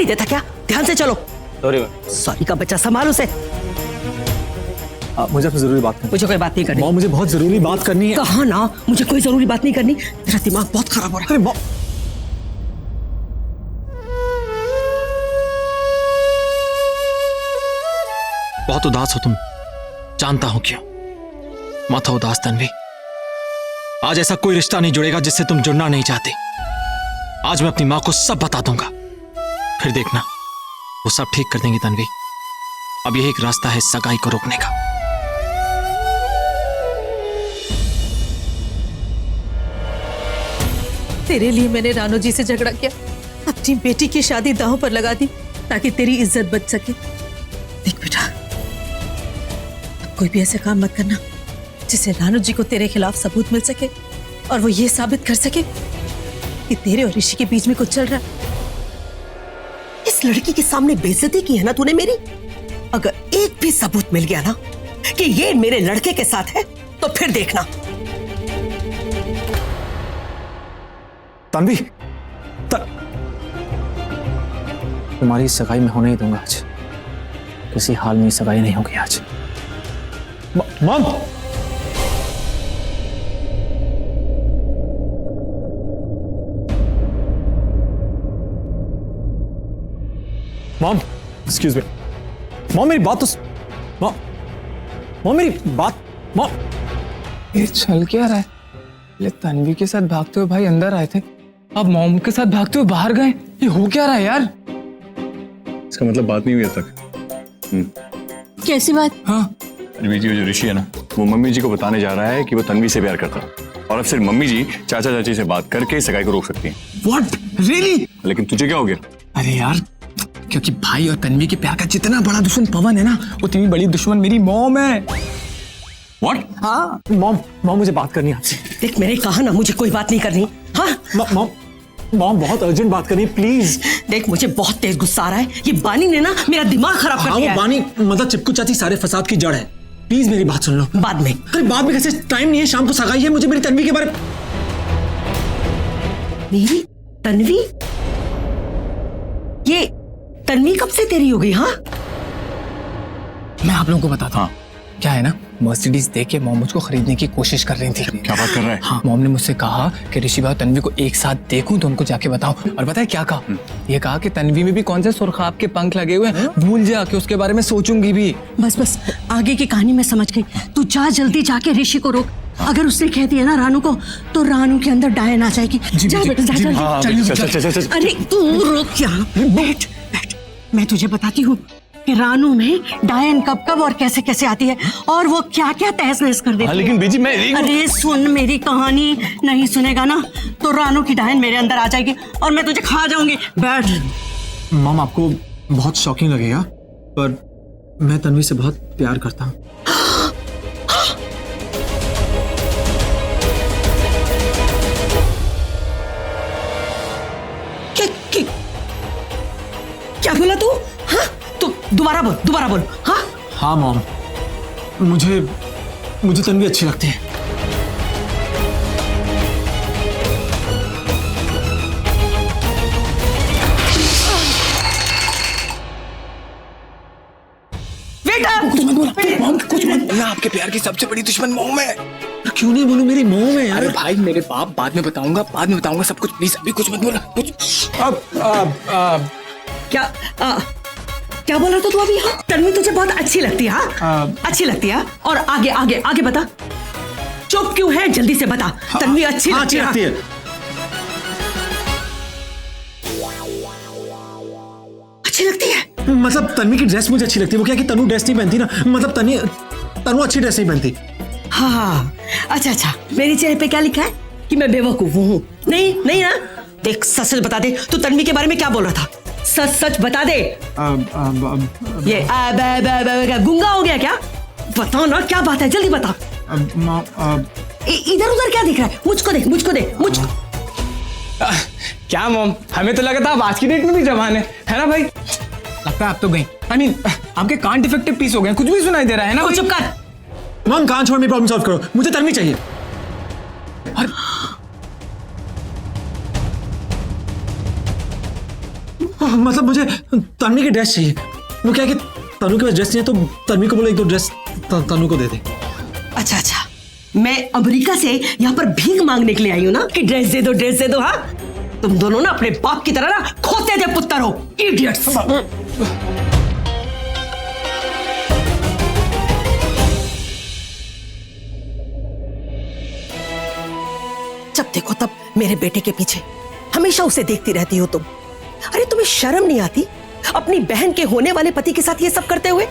नहीं देता क्या? ध्यान से चलो। Sorry ma'am. सॉरी का बच्चा, संभाल उसे। मुझे आपसे जरूरी बात करनी। मुझे कोई बात नहीं करनी। मॉम मुझे बहुत जरूरी बात करनी है। कहा ना मुझे कोई जरूरी बात नहीं करनी। तेरा दिमाग बहुत खराब हो रहा है। अरे मॉम, बहुत उदास हो तुम, जानता हूं क्यों। मत हो उदास तन्वी, आज ऐसा कोई रिश्ता नहीं जुड़ेगा जिससे तुम जुड़ना नहीं चाहते। आज मैं अपनी मां को सब बता दूंगा, फिर देखना वो सब ठीक कर देंगी तन्वी। अब यही एक रास्ता है सगाई को रोकने का। तेरे लिए मैंने रानू जी से झगड़ा किया, अपनी बेटी की शादी दांव पर लगा दी ताकि तेरी इज्जत बच सके। देख बेटा, अब कोई भी ऐसा काम मत करना जिससे रानू जी को तेरे खिलाफ सबूत मिल सके और वो ये साबित कर सके कि तेरे और ऋषि के बीच में कुछ चल रहा है। इस लड़की के सामने बेइज्जती की है ना तूने मेरी। अगर एक भी सबूत मिल गया ना कि ये मेरे लड़के के साथ है तो फिर देखना। तन्वी, तुम्हारी सगाई में होने ही दूंगा आज। किसी हाल में सगाई नहीं होगी आज। Mom, mom, excuse me. Mom मेरी बात तो मॉम मेरी बात। मॉम, ये चल क्या रहा है? ये तन्वी के साथ भागते हुए भाई अंदर आए थे, अब मॉम के साथ भागते हुए बाहर गए। ये हो क्या रहा है यार? इसका मतलब बात नहीं हुई अब तक। कैसी बात? हाँ, तन्वी जी, जो ऋषि है ना, वो मम्मी जी को बताने जा रहा है कि वो तन्वी से प्यार करता है और अब सिर्फ मम्मी जी चाचा चाची से बात करके सगाई को रोक सकती हैं। व्हाट? रियली? लेकिन तुझे क्या हो गया? अरे यार, क्योंकि भाई और तन्वी के प्यार का जितना बड़ा दुश्मन पवन है ना, उतनी बड़ी दुश्मन मेरी मॉम है। व्हाट? हाँ मॉम, मॉम मुझे बात करनी है आपसे। देख मैंने कहा ना मुझे कोई बात नहीं करनी। हाँ मॉम, मॉम बहुत अर्जेंट बात करनी है, प्लीज। देख मुझे बहुत तेज गुस्सा आ रहा है। ये बानी ने ना मेरा दिमाग खराब कर हाँ, दिया वो है। बानी मतलब चिपकू चाची सारे फसाद की जड़ है। प्लीज मेरी बात सुन लो। बाद में। अरे बाद में कैसे? टाइम नहीं है, शाम को सगाई है। मुझे मेरी तन्वी के बारे। मेरी तन्वी? ये तन्वी कब से तेरी हो गई? हाँ मैं आप लोगों को बताता हूँ। क्या है ना, मर्सिडीज देख के मॉम मुझको खरीदने की कोशिश कर रही थी। क्या बात कर रहा है? हाँ, मॉम ने मुझसे कहा कि ऋषि भाई और तन्वी को एक साथ देखूं तो उनको जाके बताऊं। और पता है क्या कहा? ये कहा कि तन्वी में भी कौन से सुरखाब के पंख लगे हुए हैं, भूल जा कि उसके बारे में सोचूंगी भी। बस बस, आगे की कहानी मैं समझ गई। तू जा जल्दी जाके ऋषि को रोक। अगर उसने कह दिया ना रानू को, तो रानू के अंदर डायन आ जाएगी। जा बेटा जा जल्दी। अरे तू रोक यहाँ, बैठ बैठ। मैं तुझे बताती हूँ कि रानू में डायन कब कब और कैसे कैसे आती है और वो क्या क्या तहस नहस कर देती है। लेकिन बीजी मैं अरे सुन मेरी कहानी, नहीं सुनेगा ना तो रानू की डायन मेरे अंदर आ जाएगी और मैं तुझे खा जाऊंगी। बैठ। मॉम आपको बहुत शॉकिंग लगेगा, पर मैं तन्वी से बहुत प्यार करता हूँ। क्या बोला तू? हाँ तू दोबारा बोल। हाँ हाँ मॉम, मुझे तन्वी अच्छी लगती है। बेटा कुछ मत बोला मॉम, कुछ मत बोलना। आपके प्यार की सबसे बड़ी दुश्मन मॉम है। क्यों नहीं बोलूं? मेरी मॉम है यार। अरे भाई मेरे बाप, बाद में बताऊंगा सब कुछ। प्लीज अभी कुछ मत बोला। कुछ क्या बोल रहा था तू अभी? हाँ तन्वी तुझे बहुत अच्छी लगती है? हाँ अच्छी लगती है। और आगे आगे आगे बता। चुप क्यों है? जल्दी से बता। तन्वी अच्छी लगती है। अच्छी लगती है मतलब तन्वी की ड्रेस मुझे अच्छी लगती है। वो क्या कि तनु ड्रेस नहीं पहनती ना, मतलब तनु अच्छी ड्रेस नहीं पहनती। हाँ अच्छा, मेरे चेहरे पे क्या लिखा है कि मैं बेवकूफ हूँ? नहीं ना। देख सच सच बता दे, तू तन्वी के बारे में क्या बोल रहा था? सच सच बता दे। ये गुंगा हो गया क्या? बताओ ना क्या बात है, जल्दी बता। इधर उधर क्या दिख रहा है? मुझको दे। क्या मॉम, हमें तो लगा था आप आज की डेट में भी जवान है ना भाई? लगता है आप तो गई। I mean, आपके कान डिफेक्टिव पीस हो गए, कुछ भी सुनाई दे रहा है ना? चुप कर। मॉम कान छोड़, मेरी प्रॉब्लम सॉल्व करो। मुझे तन्वी चाहिए। मतलब मुझे तन्वी की ड्रेस चाहिए। वो क्या है कि तनु के पास ड्रेस नहीं है तो तन्वी को बोले एक दो ड्रेस तनु को दे दे। अच्छा अच्छा, मैं अमेरिका से यहाँ पर भीख मांगने के लिए आई हूँ ना कि ड्रेस दे दो। हाँ, तुम दोनों ना अपने बाप की तरह ना खोते दे पुत्र हो, इडियट्स। जब देखो तब मेरे बेटे के पीछे, हमेशा उसे देखती रहती हो तुम। अरे तुम्हें शर्म नहीं आती अपनी बहन के होने वाले पति के साथ ये सब करते हुए?